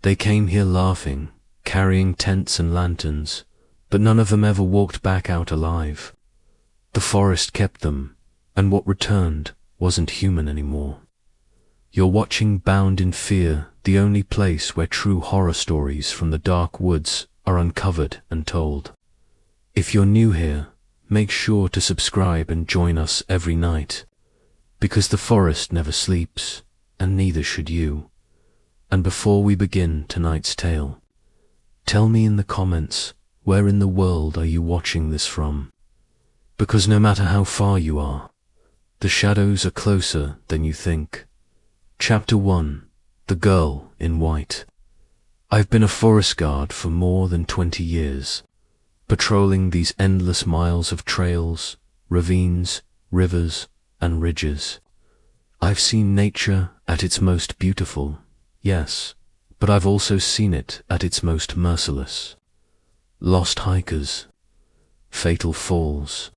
They came here laughing, carrying tents and lanterns, but none of them ever walked back out alive. The forest kept them, and what returned wasn't human anymore. You're watching Bound in Fear, the only place where true horror stories from the dark woods are uncovered and told. If you're new here, make sure to subscribe and join us every night, because the forest never sleeps, and neither should you. And before we begin tonight's tale, tell me in the comments, where in the world are you watching this from? Because no matter how far you are, the shadows are closer than you think. Chapter 1. The Girl in White. I've been a forest guard for more than 20 years, patrolling these endless miles of trails, ravines, rivers, and ridges. I've seen nature at its most beautiful, yes, but I've also seen it at its most merciless. Lost hikers, fatal falls,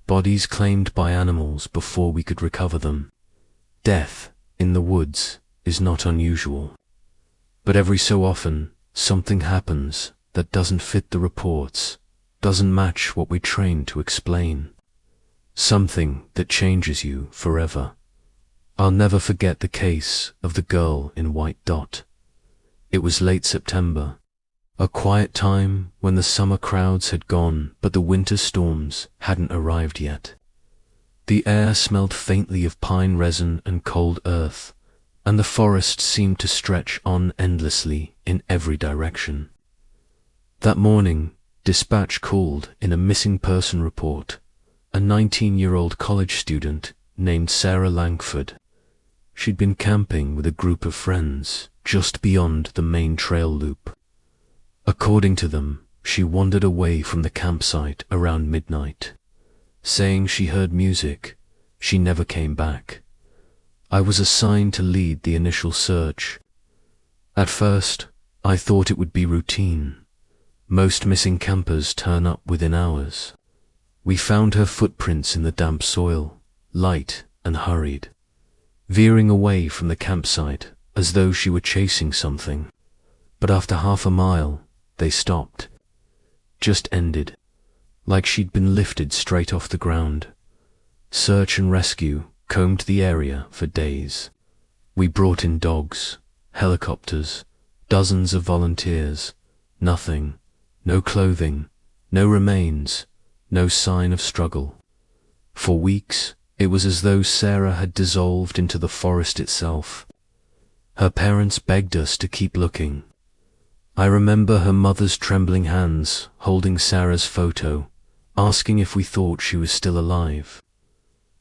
bodies claimed by animals before we could recover them. Death in the woods is not unusual, but every so often something happens that doesn't fit the reports, doesn't match what we trained to explain. Something that changes you forever. I'll never forget the case of the girl in white dot. It was late September, a quiet time when the summer crowds had gone but the winter storms hadn't arrived yet. The air smelled faintly of pine resin and cold earth, and the forest seemed to stretch on endlessly in every direction. That morning, dispatch called in a missing person report, a 19-year-old college student named Sarah Langford. She'd been camping with a group of friends just beyond the main trail loop. According to them, she wandered away from the campsite around midnight. Saying she heard music, she never came back. I was assigned to lead the initial search. At first, I thought it would be routine. Most missing campers turn up within hours. We found her footprints in the damp soil, light and hurried, veering away from the campsite as though she were chasing something. But after half a mile, they stopped. Just ended, like she'd been lifted straight off the ground. Search and rescue combed the area for days. We brought in dogs, helicopters, dozens of volunteers. Nothing, no clothing, no remains, no sign of struggle. For weeks, it was as though Sarah had dissolved into the forest itself. Her parents begged us to keep looking. I remember her mother's trembling hands holding Sarah's photo, asking if we thought she was still alive.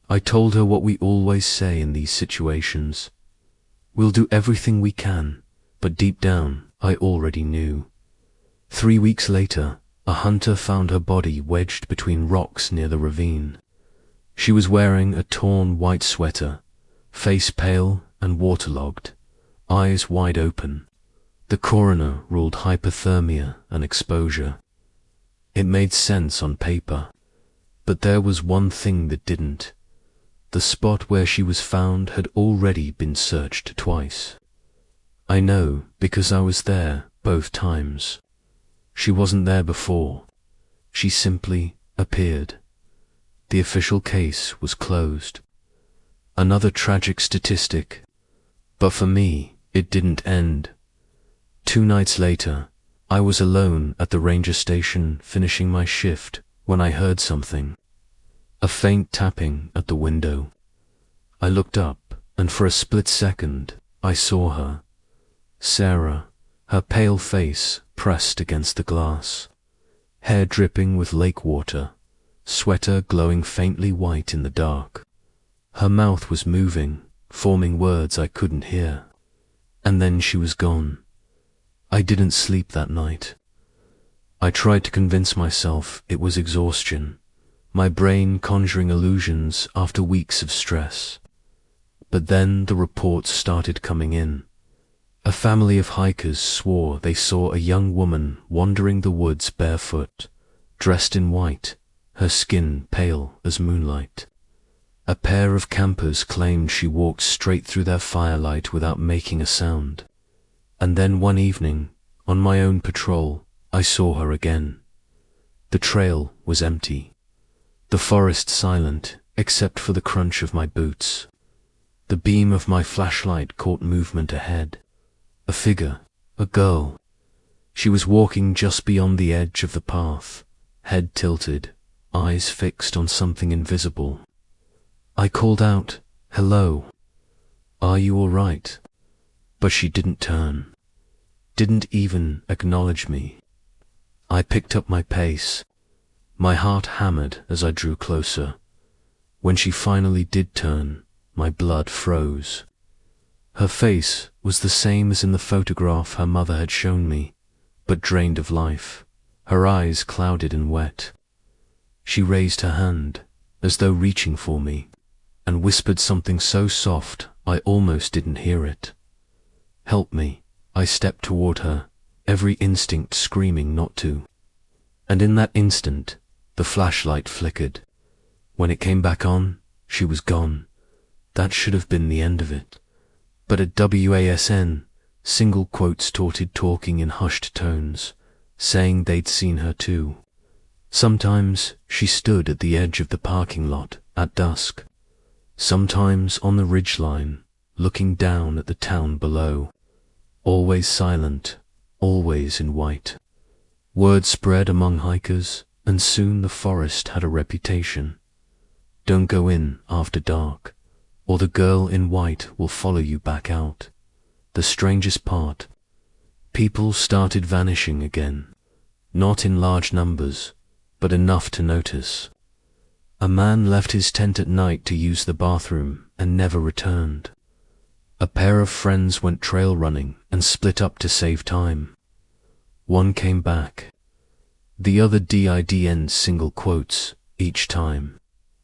I told her what we always say in these situations. We'll do everything we can, but deep down, I already knew. 3 weeks later, a hunter found her body wedged between rocks near the ravine. She was wearing a torn white sweater, face pale and waterlogged, eyes wide open. The coroner ruled hypothermia and exposure. It made sense on paper, but there was one thing that didn't. The spot where she was found had already been searched twice. I know because I was there both times. She wasn't there before. She simply appeared. The official case was closed. Another tragic statistic, but for me, it didn't end. 2 nights later, I was alone at the ranger station finishing my shift when I heard something. A faint tapping at the window. I looked up, and for a split second, I saw her. Sarah, her pale face pressed against the glass, hair dripping with lake water, sweater glowing faintly white in the dark. Her mouth was moving, forming words I couldn't hear. And then she was gone. I didn't sleep that night. I tried to convince myself it was exhaustion, my brain conjuring illusions after weeks of stress. But then the reports started coming in. A family of hikers swore they saw a young woman wandering the woods barefoot, dressed in white, her skin pale as moonlight. A pair of campers claimed she walked straight through their firelight without making a sound. And then one evening, on my own patrol, I saw her again. The trail was empty. The forest silent, except for the crunch of my boots. The beam of my flashlight caught movement ahead. A figure, a girl. She was walking just beyond the edge of the path, head tilted, eyes fixed on something invisible. I called out, "Hello. Are you all right?" But she didn't turn. Didn't even acknowledge me. I picked up my pace. My heart hammered as I drew closer. When she finally did turn, my blood froze. Her face was the same as in the photograph her mother had shown me, but drained of life, her eyes clouded and wet. She raised her hand, as though reaching for me, and whispered something so soft I almost didn't hear it. "Help me." I stepped toward her, every instinct screaming not to. And in that instant, the flashlight flickered. When it came back on, she was gone. That should have been the end of it. But at WASN, single quotes started talking in hushed tones, saying they'd seen her too. Sometimes she stood at the edge of the parking lot at dusk. Sometimes on the ridgeline, looking down at the town below. Always silent, always in white. Word spread among hikers, and soon the forest had a reputation. Don't go in after dark, or the girl in white will follow you back out. The strangest part, people started vanishing again, not in large numbers, but enough to notice. A man left his tent at night to use the bathroom and never returned. A pair of friends went trail running and split up to save time. One came back. The other didn't single quotes each time.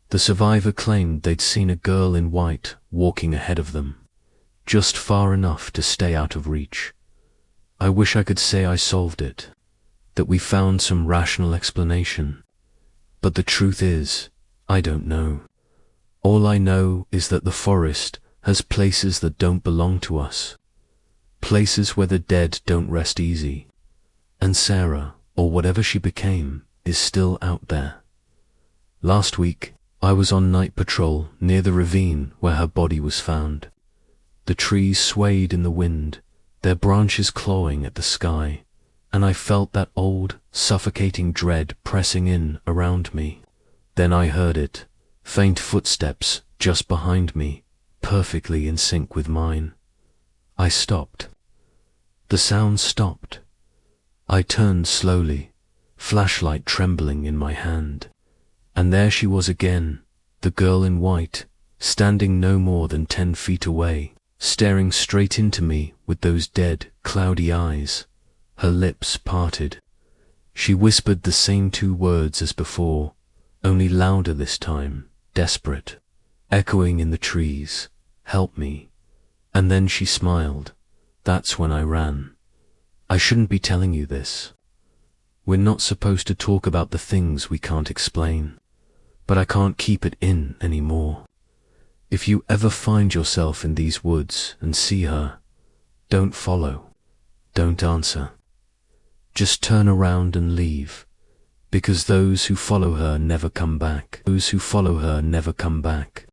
The survivor claimed they'd seen a girl in white walking ahead of them, just far enough to stay out of reach. I wish I could say I solved it, that we found some rational explanation. But the truth is, I don't know. All I know is that the forest has places that don't belong to us. Places where the dead don't rest easy. And Sarah, or whatever she became, is still out there. Last week, I was on night patrol near the ravine where her body was found. The trees swayed in the wind, their branches clawing at the sky, and I felt that old, suffocating dread pressing in around me. Then I heard it, faint footsteps just behind me, perfectly in sync with mine. I stopped. The sound stopped. I turned slowly, flashlight trembling in my hand. And there she was again, the girl in white, standing no more than 10 feet away, staring straight into me with those dead, cloudy eyes, her lips parted. She whispered the same 2 words as before, only louder this time, desperate, echoing in the trees, "Help me." And then she smiled. That's when I ran. I shouldn't be telling you this. We're not supposed to talk about the things we can't explain, but I can't keep it in anymore. If you ever find yourself in these woods and see her, don't follow, don't answer. Just turn around and leave, because those who follow her never come back. Those who follow her never come back.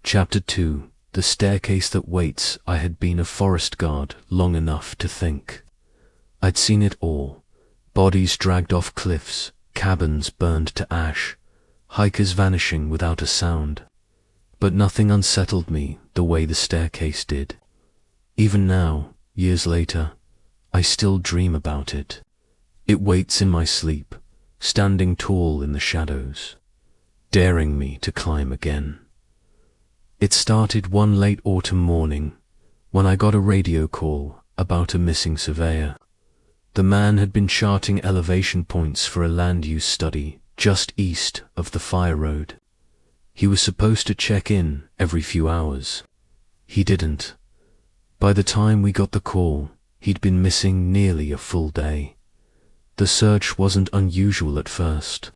Chapter 2. The staircase that waits. I had been a forest guard long enough to think. I'd seen it all. Bodies dragged off cliffs, cabins burned to ash, hikers vanishing without a sound. But nothing unsettled me the way the staircase did. Even now, years later, I still dream about it. It waits in my sleep, standing tall in the shadows, daring me to climb again. It started one late autumn morning when I got a radio call about a missing surveyor. The man had been charting elevation points for a land use study just east of the fire road. He was supposed to check in every few hours. He didn't. By the time we got the call, he'd been missing nearly a full day. The search wasn't unusual at first.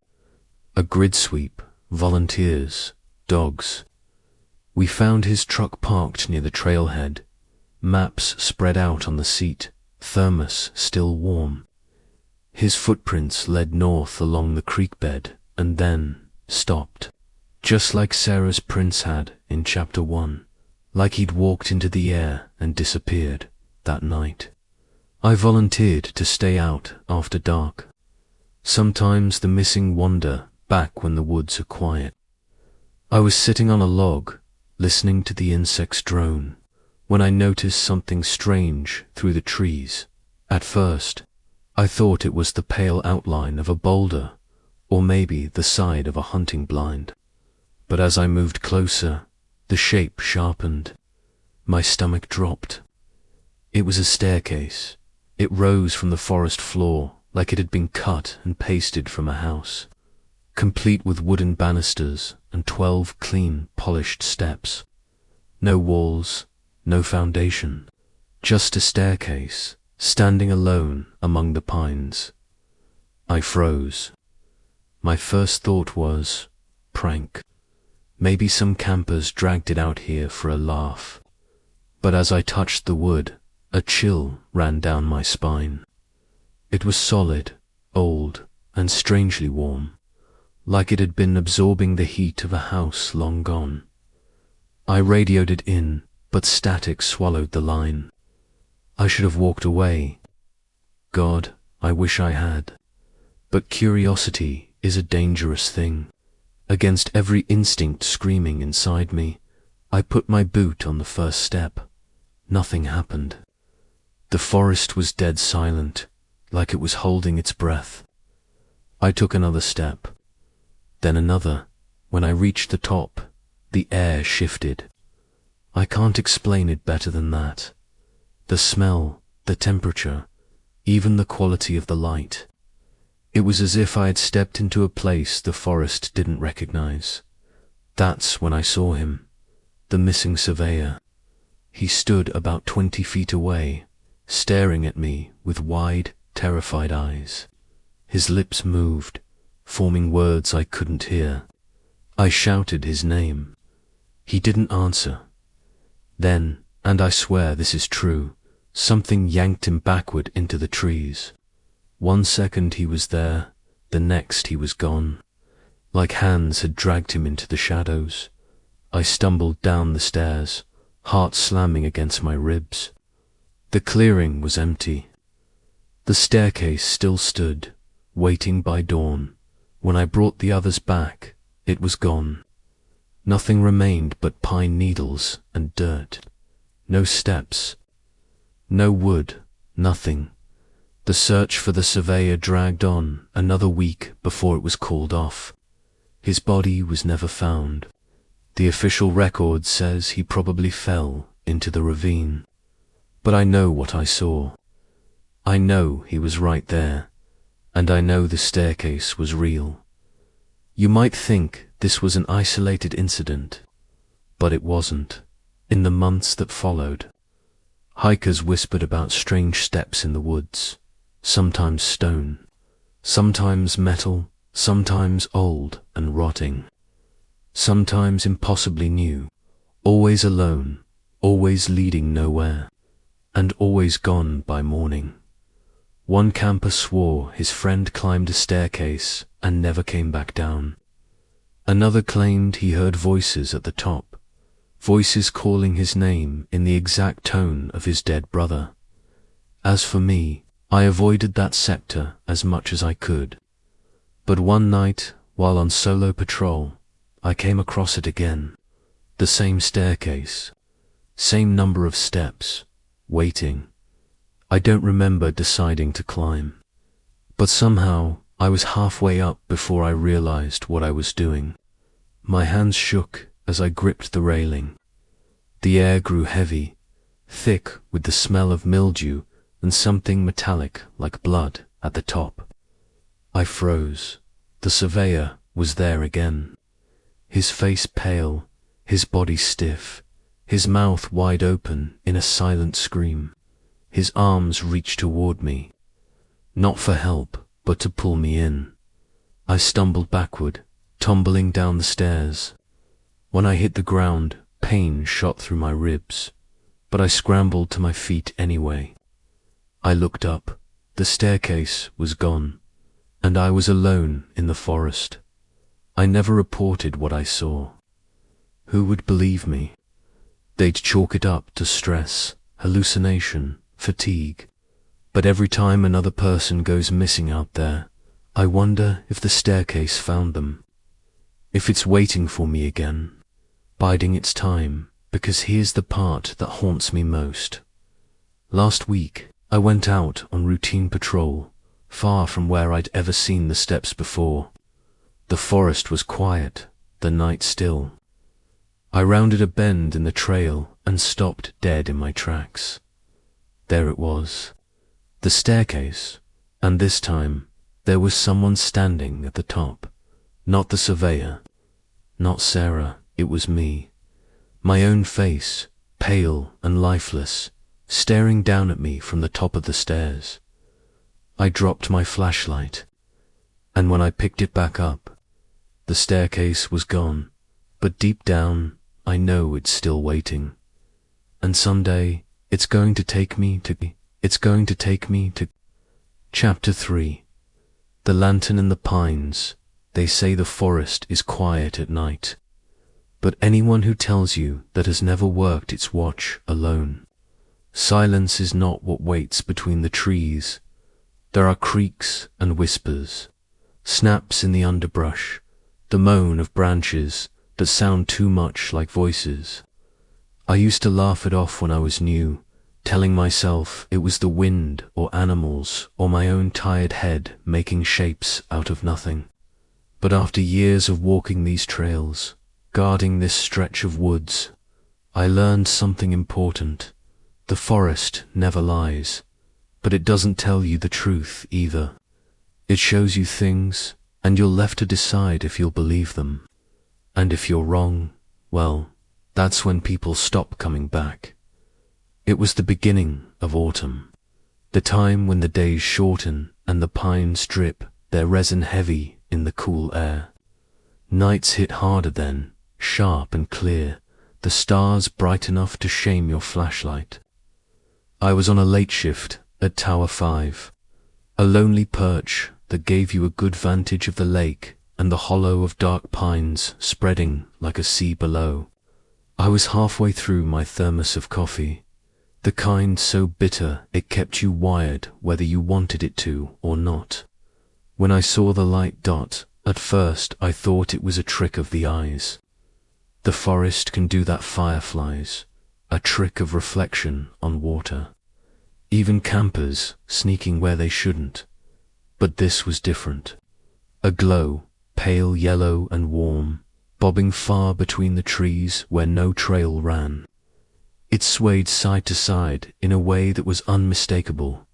A grid sweep, volunteers, dogs. We found his truck parked near the trailhead, maps spread out on the seat, thermos still warm. His footprints led north along the creek bed and then stopped, just like Sarah's prints had in chapter 1, like he'd walked into the air and disappeared that night. I volunteered to stay out after dark. Sometimes the missing wander back when the woods are quiet. I was sitting on a log, listening to the insects drone, when I noticed something strange through the trees. At first, I thought it was the pale outline of a boulder, or maybe the side of a hunting blind. But as I moved closer, the shape sharpened. My stomach dropped. It was a staircase. It rose from the forest floor like it had been cut and pasted from a house, complete with wooden banisters and 12 clean, polished steps. No walls, no foundation, just a staircase, standing alone among the pines. I froze. My first thought was, prank. Maybe some campers dragged it out here for a laugh. But as I touched the wood, a chill ran down my spine. It was solid, old, and strangely warm, like it had been absorbing the heat of a house long gone. I radioed it in, but static swallowed the line. I should have walked away. God, I wish I had. But curiosity is a dangerous thing. Against every instinct screaming inside me, I put my boot on the first step. Nothing happened. The forest was dead silent, like it was holding its breath. I took another step, then another. When I reached the top, the air shifted. I can't explain it better than that. The smell, the temperature, even the quality of the light. It was as if I had stepped into a place the forest didn't recognize. That's when I saw him, the missing surveyor. He stood about 20 feet away, staring at me with wide, terrified eyes. His lips moved, forming words I couldn't hear. I shouted his name. He didn't answer. Then, and I swear this is true, something yanked him backward into the trees. 1 second he was there, the next he was gone. Like hands had dragged him into the shadows. I stumbled down the stairs, heart slamming against my ribs. The clearing was empty. The staircase still stood, waiting by dawn. When I brought the others back, it was gone. Nothing remained but pine needles and dirt. No steps. No wood, nothing. The search for the surveyor dragged on another week before it was called off. His body was never found. The official record says he probably fell into the ravine. But I know what I saw. I know he was right there, and I know the staircase was real. You might think this was an isolated incident, but it wasn't. In the months that followed, hikers whispered about strange steps in the woods, sometimes stone, sometimes metal, sometimes old and rotting, sometimes impossibly new, always alone, always leading nowhere, and always gone by morning. One camper swore his friend climbed a staircase and never came back down. Another claimed he heard voices at the top, voices calling his name in the exact tone of his dead brother. As for me, I avoided that sector as much as I could. But one night, while on solo patrol, I came across it again. The same staircase, same number of steps, waiting. I don't remember deciding to climb, but somehow I was halfway up before I realized what I was doing. My hands shook as I gripped the railing. The air grew heavy, thick with the smell of mildew and something metallic like blood at the top. I froze. The surveyor was there again. His face pale, his body stiff, his mouth wide open in a silent scream. His arms reached toward me, not for help, but to pull me in. I stumbled backward, tumbling down the stairs. When I hit the ground, pain shot through my ribs, but I scrambled to my feet anyway. I looked up. The staircase was gone, and I was alone in the forest. I never reported what I saw. Who would believe me? They'd chalk it up to stress, hallucination, fatigue. But every time another person goes missing out there, I wonder if the staircase found them. If it's waiting for me again, biding its time, because here's the part that haunts me most. Last week, I went out on routine patrol, far from where I'd ever seen the steps before. The forest was quiet, the night still. I rounded a bend in the trail and stopped dead in my tracks. There it was, the staircase, and this time there was someone standing at the top. Not the surveyor, not Sarah, it was me. My own face, pale and lifeless, staring down at me from the top of the stairs. I dropped my flashlight, and when I picked it back up, the staircase was gone, but deep down, I know it's still waiting. And someday, it's going to take me to Chapter 3. The lantern in the pines. They say the forest is quiet at night. But anyone who tells you that has never worked its watch alone. Silence is not what waits between the trees. There are creaks and whispers, snaps in the underbrush, the moan of branches that sound too much like voices. I used to laugh it off when I was new, telling myself it was the wind or animals or my own tired head making shapes out of nothing. But after years of walking these trails, guarding this stretch of woods, I learned something important. The forest never lies, but it doesn't tell you the truth either. It shows you things, and you're left to decide if you'll believe them. And if you're wrong, well, that's when people stop coming back. It was the beginning of autumn, the time when the days shorten and the pines drip, their resin heavy in the cool air. Nights hit harder then, sharp and clear, the stars bright enough to shame your flashlight. I was on a late shift at Tower 5, a lonely perch that gave you a good vantage of the lake and the hollow of dark pines spreading like a sea below. I was halfway through my thermos of coffee, the kind so bitter it kept you wired whether you wanted it to or not. When I saw the light dot, at first I thought it was a trick of the eyes. The forest can do that fireflies, a trick of reflection on water. Even campers sneaking where they shouldn't. But this was different. A glow, pale yellow and warm, bobbing far between the trees where no trail ran. It swayed side to side in a way that was unmistakable.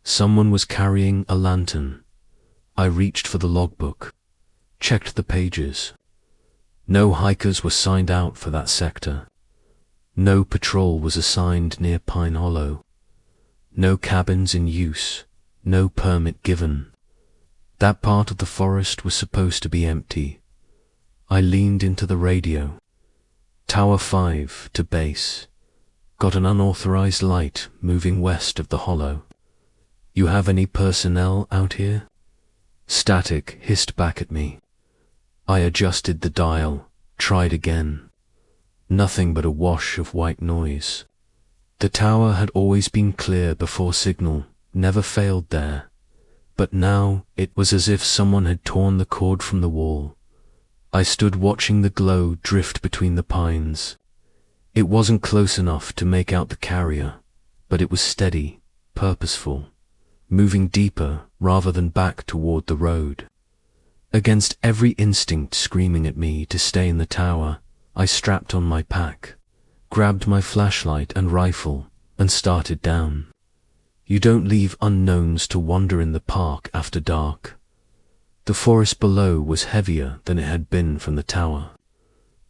Someone was carrying a lantern. I reached for the logbook, checked the pages. No hikers were signed out for that sector. No patrol was assigned near Pine Hollow. No cabins in use, no permit given. That part of the forest was supposed to be empty. I leaned into the radio. Tower 5 to base. Got an unauthorized light moving west of the hollow. You have any personnel out here? Static hissed back at me. I adjusted the dial, tried again. Nothing but a wash of white noise. The tower had always been clear before signal, never failed there. But now it was as if someone had torn the cord from the wall. I stood watching the glow drift between the pines. It wasn't close enough to make out the carrier, but it was steady, purposeful, moving deeper rather than back toward the road. Against every instinct screaming at me to stay in the tower, I strapped on my pack, grabbed my flashlight and rifle, and started down. You don't leave unknowns to wander in the park after dark. The forest below was heavier than it had been from the tower.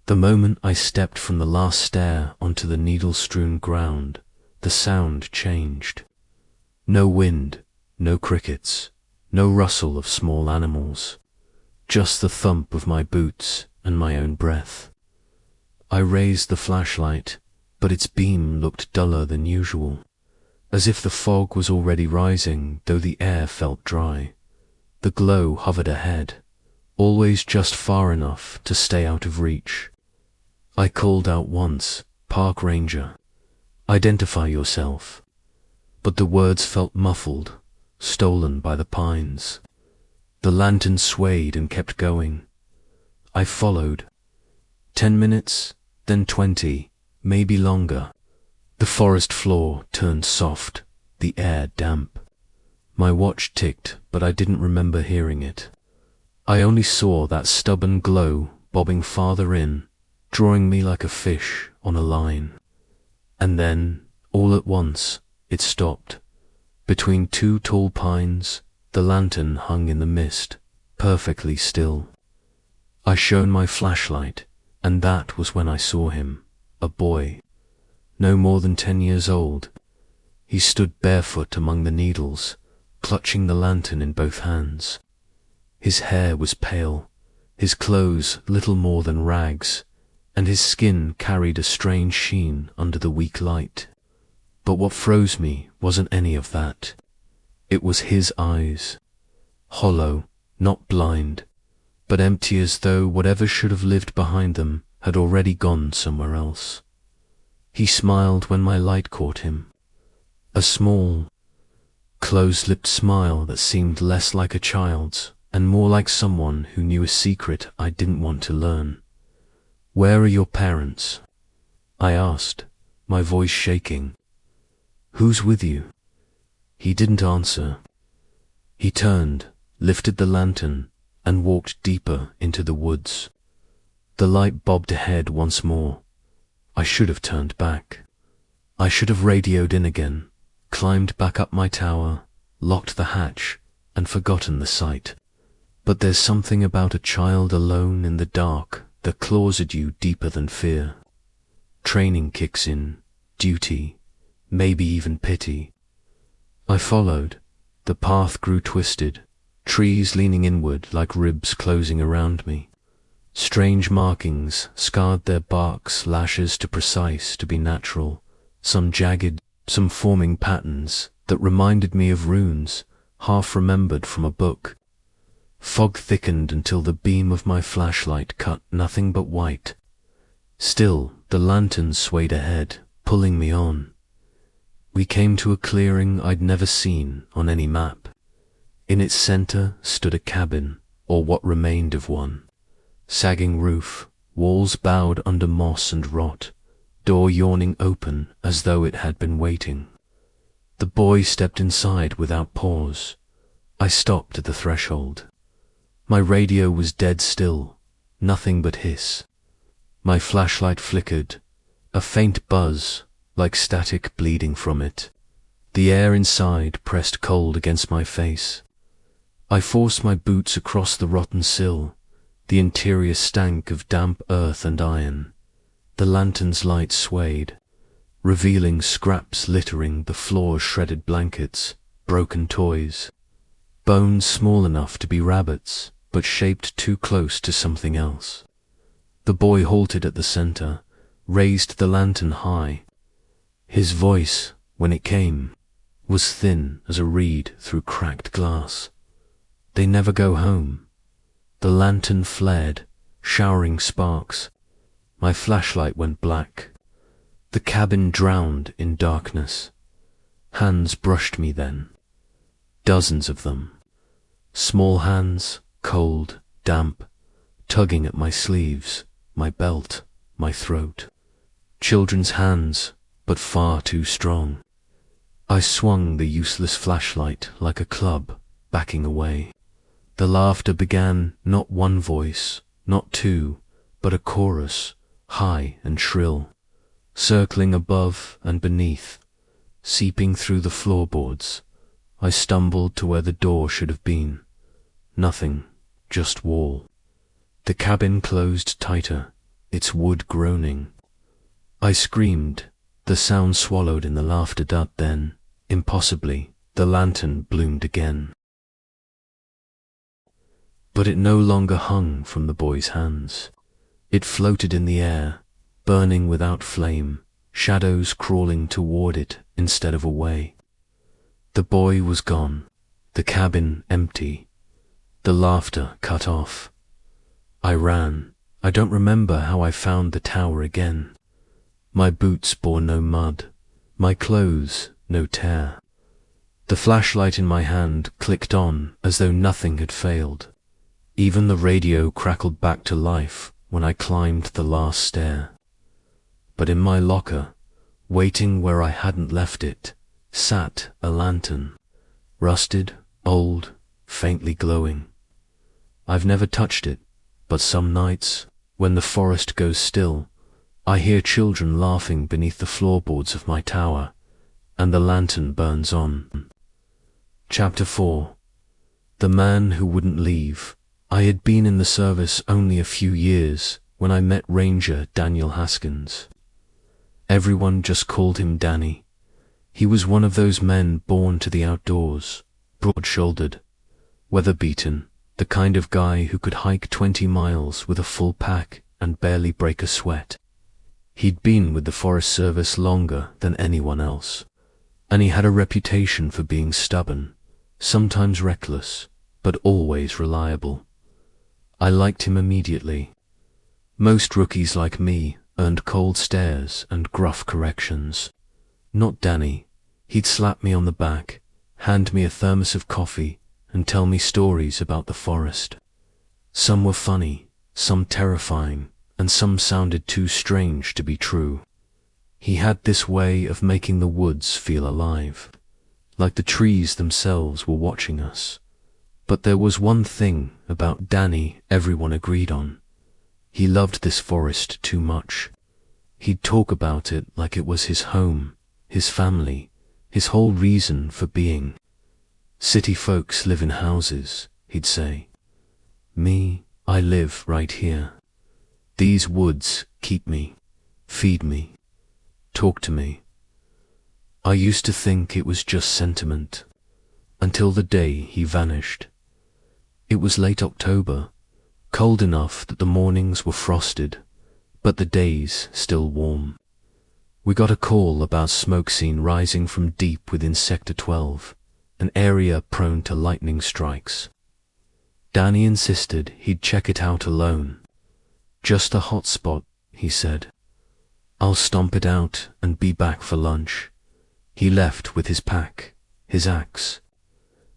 The moment I stepped from the last stair onto the needle-strewn ground, the sound changed. No wind, no crickets, no rustle of small animals, just the thump of my boots and my own breath. I raised the flashlight, but its beam looked duller than usual. as if the fog was already rising, though the air felt dry. The glow hovered ahead, always just far enough to stay out of reach. I called out once, "Park Ranger, identify yourself." But the words felt muffled, stolen by the pines. The lantern swayed and kept going. I followed. 10 minutes, then 20, maybe longer. The forest floor turned soft, the air damp. My watch ticked, but I didn't remember hearing it. I only saw that stubborn glow bobbing farther in, drawing me like a fish on a line. And then, all at once, it stopped. Between two tall pines, the lantern hung in the mist, perfectly still. I shone my flashlight, and that was when I saw him, a boy, no more than 10 years old. He stood barefoot among the needles, clutching the lantern in both hands. His hair was pale, his clothes little more than rags, and his skin carried a strange sheen under the weak light. But what froze me wasn't any of that. It was his eyes, hollow, not blind, but empty, as though whatever should have lived behind them had already gone somewhere else. He smiled when my light caught him, a small, close-lipped smile that seemed less like a child's and more like someone who knew a secret I didn't want to learn. "Where are your parents?" I asked, my voice shaking. "Who's with you?" He didn't answer. He turned, lifted the lantern, and walked deeper into the woods. The light bobbed ahead once more. I should have turned back. I should have radioed in again, climbed back up my tower, locked the hatch, and forgotten the sight. But there's something about a child alone in the dark that claws at you deeper than fear. Training kicks in, duty, maybe even pity. I followed. The path grew twisted, trees leaning inward like ribs closing around me. Strange markings scarred their bark's lashes too precise to be natural, some jagged, some forming patterns that reminded me of runes, half remembered from a book. Fog thickened until the beam of my flashlight cut nothing but white. Still, the lantern swayed ahead, pulling me on. We came to a clearing I'd never seen on any map. In its center stood a cabin, or what remained of one. Sagging roof, walls bowed under moss and rot, door yawning open as though it had been waiting. The boy stepped inside without pause. I stopped at the threshold. My radio was dead still, nothing but hiss. My flashlight flickered, a faint buzz, like static bleeding from it. The air inside pressed cold against my face. I forced my boots across the rotten sill. The interior stank of damp earth and iron. The lantern's light swayed, revealing scraps littering the floor's shredded blankets, broken toys, bones small enough to be rabbits, but shaped too close to something else. The boy halted at the center, raised the lantern high. His voice, when it came, was thin as a reed through cracked glass. "They never go home." The lantern flared, showering sparks. My flashlight went black. The cabin drowned in darkness. Hands brushed me then. Dozens of them. Small hands, cold, damp, tugging at my sleeves, my belt, my throat. Children's hands, but far too strong. I swung the useless flashlight like a club, backing away. The laughter began, not one voice, not two, but a chorus, high and shrill, circling above and beneath, seeping through the floorboards. I stumbled to where the door should have been. Nothing, just wall. The cabin closed tighter, its wood groaning. I screamed, the sound swallowed in the laughter. Then, impossibly, the lantern bloomed again. But it no longer hung from the boy's hands. It floated in the air, burning without flame, shadows crawling toward it instead of away. The boy was gone, the cabin empty, the laughter cut off. I ran. I don't remember how I found the tower again. My boots bore no mud, my clothes no tear. The flashlight in my hand clicked on as though nothing had failed. Even the radio crackled back to life when I climbed the last stair. But in my locker, waiting where I hadn't left it, sat a lantern, rusted, old, faintly glowing. I've never touched it, but some nights, when the forest goes still, I hear children laughing beneath the floorboards of my tower, and the lantern burns on. Chapter 4. The Man Who Wouldn't Leave. I had been in the service only a few years when I met Ranger Daniel Haskins. Everyone just called him Danny. He was one of those men born to the outdoors, broad-shouldered, weather-beaten, the kind of guy who could hike 20 miles with a full pack and barely break a sweat. He'd been with the Forest Service longer than anyone else, and he had a reputation for being stubborn, sometimes reckless, but always reliable. I liked him immediately. Most rookies like me earned cold stares and gruff corrections. Not Danny. He'd slap me on the back, hand me a thermos of coffee, and tell me stories about the forest. Some were funny, some terrifying, and some sounded too strange to be true. He had this way of making the woods feel alive, like the trees themselves were watching us. But there was one thing about Danny everyone agreed on. He loved this forest too much. He'd talk about it like it was his home, his family, his whole reason for being. City folks live in houses, he'd say. Me, I live right here. These woods keep me, feed me, talk to me. I used to think it was just sentiment, until the day he vanished. It was late October, cold enough that the mornings were frosted, but the days still warm. We got a call about smoke scene rising from deep within Sector 12, an area prone to lightning strikes. Danny insisted he'd check it out alone. Just a hot spot, he said. I'll stomp it out and be back for lunch. He left with his pack, his axe,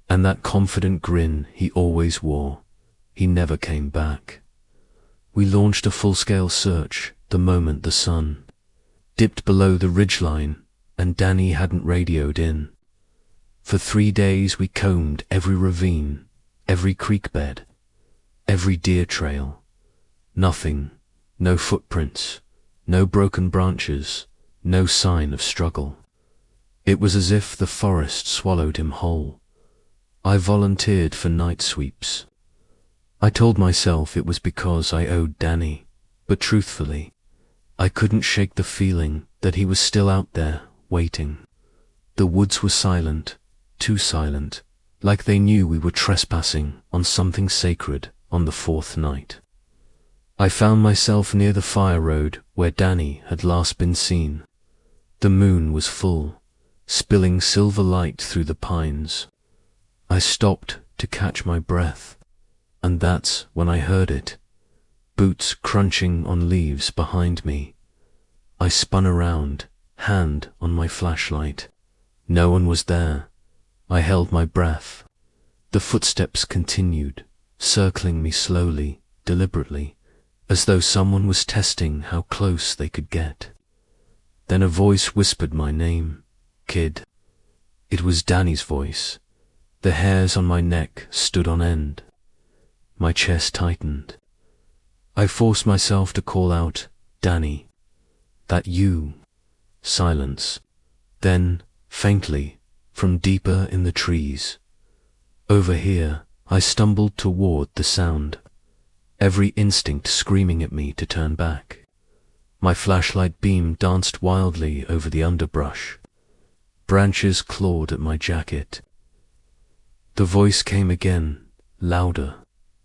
and that confident grin he always wore. He never came back. We launched a full-scale search the moment the sun dipped below the ridgeline and Danny hadn't radioed in. For 3 days we combed every ravine, every creek bed, every deer trail. Nothing, no footprints, no broken branches, no sign of struggle. It was as if the forest swallowed him whole. I volunteered for night sweeps. I told myself it was because I owed Danny, but truthfully, I couldn't shake the feeling that he was still out there, waiting. The woods were silent, too silent, like they knew we were trespassing on something sacred on the 4th night. I found myself near the fire road where Danny had last been seen. The moon was full, spilling silver light through the pines. I stopped to catch my breath, and that's when I heard it, boots crunching on leaves behind me. I spun around, hand on my flashlight. No one was there. I held my breath. The footsteps continued, circling me slowly, deliberately, as though someone was testing how close they could get. Then a voice whispered my name, Kid. It was Danny's voice. The hairs on my neck stood on end. My chest tightened. I forced myself to call out, Danny. That you. Silence. Then, faintly, from deeper in the trees. Over here, I stumbled toward the sound, every instinct screaming at me to turn back. My flashlight beam danced wildly over the underbrush. Branches clawed at my jacket. The voice came again, louder,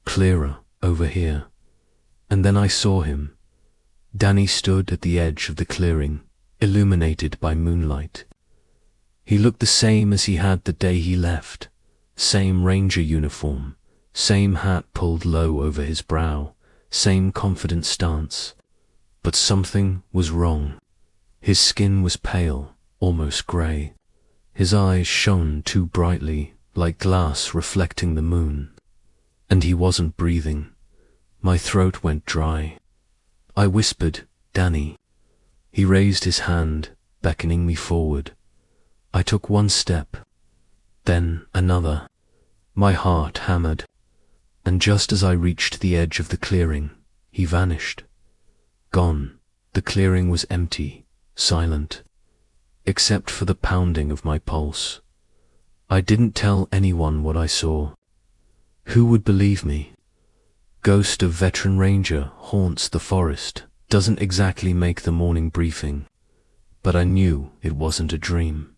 clearer, over here. And then I saw him. Danny stood at the edge of the clearing, illuminated by moonlight. He looked the same as he had the day he left. Same ranger uniform, same hat pulled low over his brow, same confident stance. But something was wrong. His skin was pale, almost grey. His eyes shone too brightly, like glass reflecting the moon. And he wasn't breathing. My throat went dry. I whispered, "Danny." He raised his hand, beckoning me forward. I took one step, then another. My heart hammered, and just as I reached the edge of the clearing, he vanished. Gone. The clearing was empty, silent, except for the pounding of my pulse. I didn't tell anyone what I saw. Who would believe me? Ghost of veteran ranger haunts the forest doesn't exactly make the morning briefing, but I knew it wasn't a dream.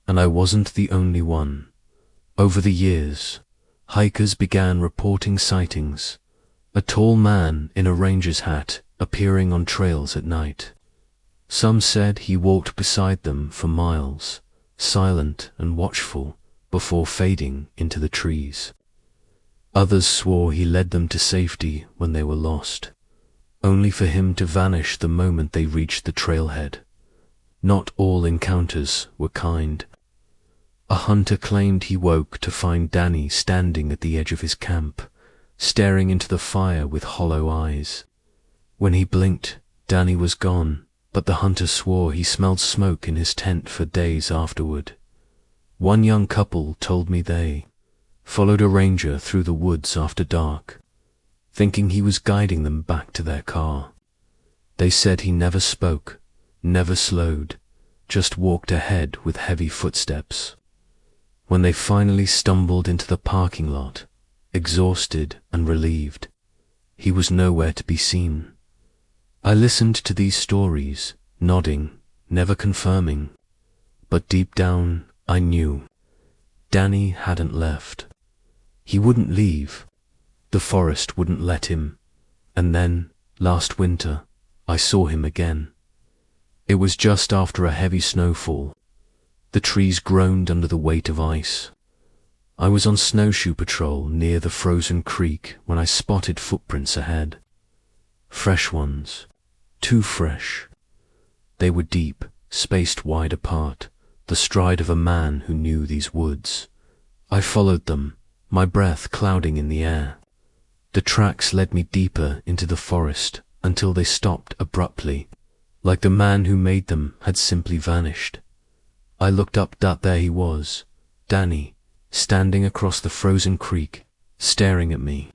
And I wasn't the only one. Over the years, hikers began reporting sightings. A tall man in a ranger's hat appearing on trails at night. Some said he walked beside them for miles, silent and watchful, before fading into the trees. Others swore he led them to safety when they were lost, only for him to vanish the moment they reached the trailhead. Not all encounters were kind. A hunter claimed he woke to find Danny standing at the edge of his camp, staring into the fire with hollow eyes. When he blinked, Danny was gone, but the hunter swore he smelled smoke in his tent for days afterward. One young couple told me they followed a ranger through the woods after dark, thinking he was guiding them back to their car. They said he never spoke, never slowed, just walked ahead with heavy footsteps. When they finally stumbled into the parking lot, exhausted and relieved, he was nowhere to be seen. I listened to these stories, nodding, never confirming, but deep down I knew Danny hadn't left. He wouldn't leave. The forest wouldn't let him. And then, last winter, I saw him again. It was just after a heavy snowfall. The trees groaned under the weight of ice. I was on snowshoe patrol near the frozen creek when I spotted footprints ahead. Fresh ones. Too fresh. They were deep, spaced wide apart, the stride of a man who knew these woods. I followed them, my breath clouding in the air. The tracks led me deeper into the forest until they stopped abruptly, like the man who made them had simply vanished. I looked up, there he was, Danny, standing across the frozen creek, staring at me.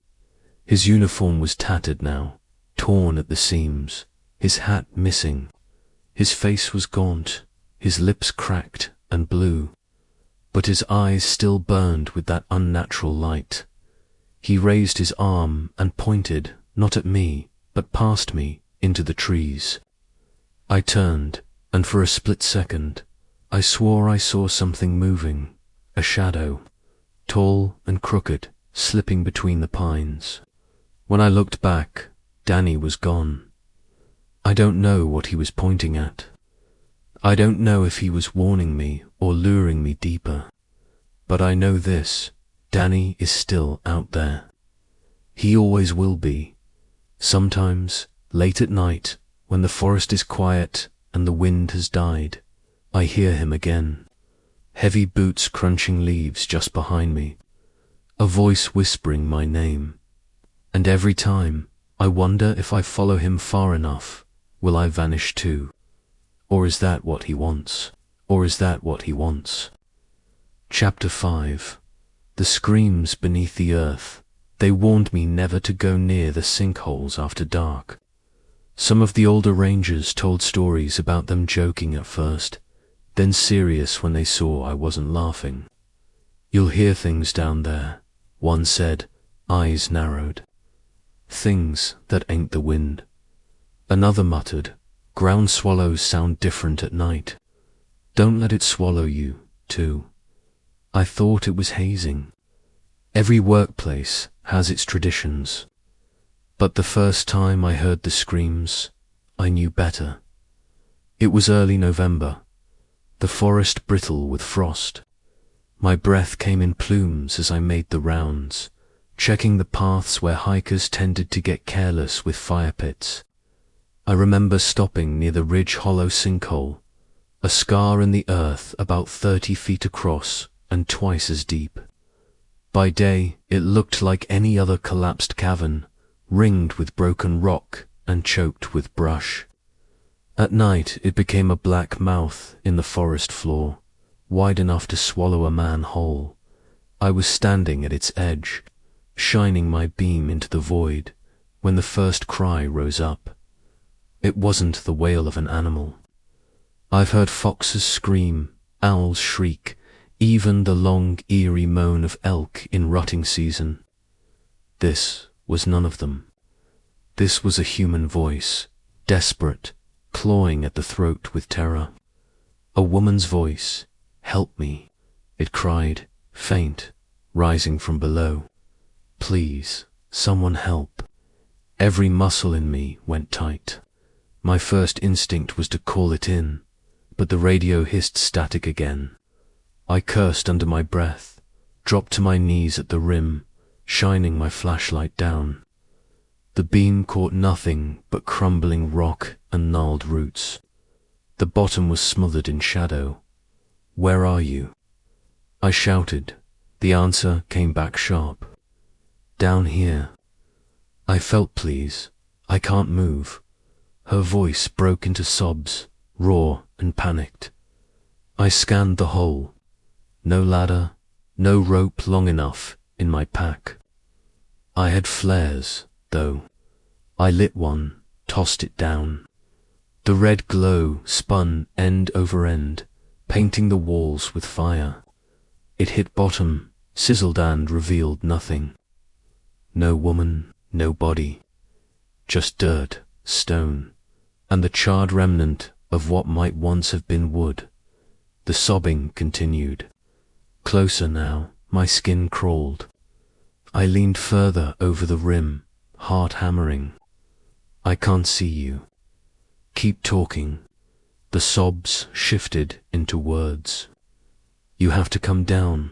His uniform was tattered now, torn at the seams, his hat missing. His face was gaunt, his lips cracked and blue, but his eyes still burned with that unnatural light. He raised his arm and pointed, not at me, but past me, into the trees. I turned, and for a split second, I swore I saw something moving, a shadow, tall and crooked, slipping between the pines. When I looked back, Danny was gone. I don't know what he was pointing at. I don't know if he was warning me or luring me deeper. But I know this, Danny is still out there. He always will be. Sometimes, late at night, when the forest is quiet and the wind has died, I hear him again. Heavy boots crunching leaves just behind me. A voice whispering my name. And every time, I wonder if I follow him far enough, will I vanish too? Or is that what he wants? Or is that what he wants? Chapter 5. The screams beneath the earth. They warned me never to go near the sinkholes after dark. Some of the older rangers told stories about them joking at first, then serious when they saw I wasn't laughing. "You'll hear things down there," one said, eyes narrowed. "Things that ain't the wind." Another muttered, "Ground swallows sound different at night. Don't let it swallow you, too." I thought it was hazing. Every workplace has its traditions. But the first time I heard the screams, I knew better. It was early November. the forest brittle with frost. My breath came in plumes as I made the rounds, checking the paths where hikers tended to get careless with fire pits. I remember stopping near the Ridge Hollow sinkhole, a scar in the earth about 30 feet across and twice as deep. By day, it looked like any other collapsed cavern, ringed with broken rock and choked with brush. At night, it became a black mouth in the forest floor, wide enough to swallow a man whole. I was standing at its edge, shining my beam into the void, when the first cry rose up. It wasn't the wail of an animal. I've heard foxes scream, owls shriek, even the long, eerie moan of elk in rutting season. This was none of them. This was a human voice, desperate, clawing at the throat with terror. A woman's voice. "Help me," it cried, faint, rising from below. "Please, someone help." Every muscle in me went tight. My first instinct was to call it in, but the radio hissed static again. I cursed under my breath, dropped to my knees at the rim, shining my flashlight down. The beam caught nothing but crumbling rock and gnarled roots. The bottom was smothered in shadow. "Where are you?" I shouted. The answer came back sharp. "Down here." "I felt, please. I can't move." Her voice broke into sobs, raw and panicked. I scanned the hole. No ladder, no rope long enough in my pack. I had flares, though. I lit one, tossed it down. The red glow spun end over end, painting the walls with fire. It hit bottom, sizzled and revealed nothing. No woman, no body. Just dirt, stone, and the charred remnant of what might once have been wood. The sobbing continued. Closer now, my skin crawled. I leaned further over the rim, heart hammering. "I can't see you." "Keep talking." The sobs shifted into words. "You have to come down.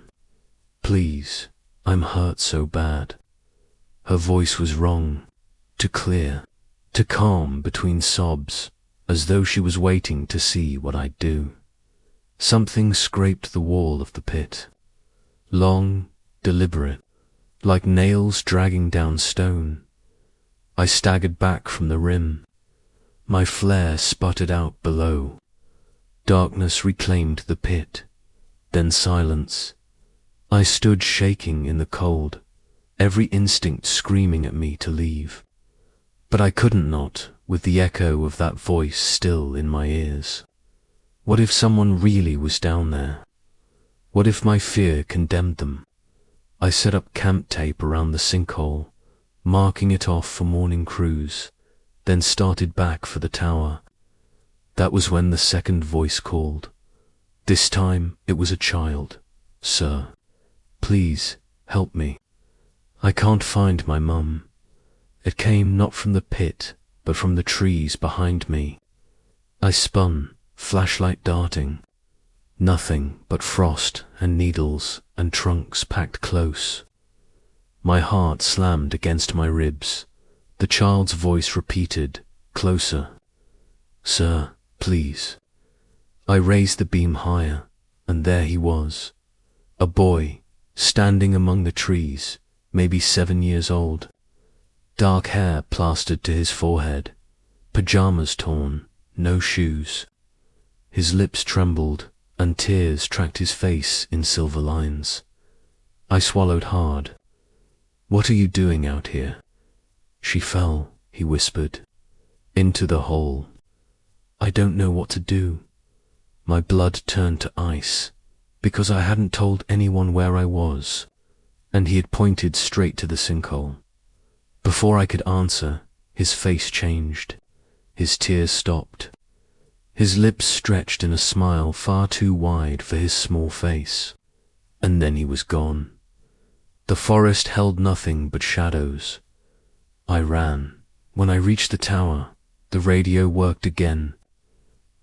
Please, I'm hurt so bad." Her voice was wrong, too clear, too calm between sobs, as though she was waiting to see what I'd do. Something scraped the wall of the pit. Long, deliberate, like nails dragging down stone. I staggered back from the rim. My flare sputtered out below. Darkness reclaimed the pit, then silence. I stood shaking in the cold, every instinct screaming at me to leave. But I couldn't not, with the echo of that voice still in my ears. What if someone really was down there? What if my fear condemned them? I set up camp tape around the sinkhole, marking it off for morning crews, then started back for the tower. That was when the second voice called. This time it was a child. "Sir, please help me. I can't find my mum." It came not from the pit, but from the trees behind me. I spun, flashlight darting. Nothing but frost and needles and trunks packed close. My heart slammed against my ribs. The child's voice repeated, closer. "Sir, please." I raised the beam higher, and there he was. A boy, standing among the trees, maybe 7 years old. Dark hair plastered to his forehead, pajamas torn, no shoes. His lips trembled, and tears tracked his face in silver lines. I swallowed hard. "What are you doing out here?" "She fell," he whispered, "into the hole. I don't know what to do." My blood turned to ice, because I hadn't told anyone where I was, and he had pointed straight to the sinkhole. Before I could answer, his face changed. His tears stopped. His lips stretched in a smile far too wide for his small face, and then he was gone. The forest held nothing but shadows. I ran. When I reached the tower, the radio worked again.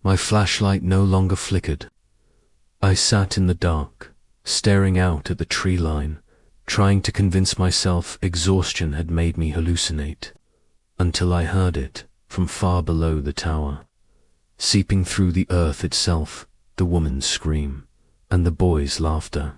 My flashlight no longer flickered. I sat in the dark, staring out at the tree line, trying to convince myself exhaustion had made me hallucinate, until I heard it from far below the tower, seeping through the earth itself, the woman's scream, and the boy's laughter.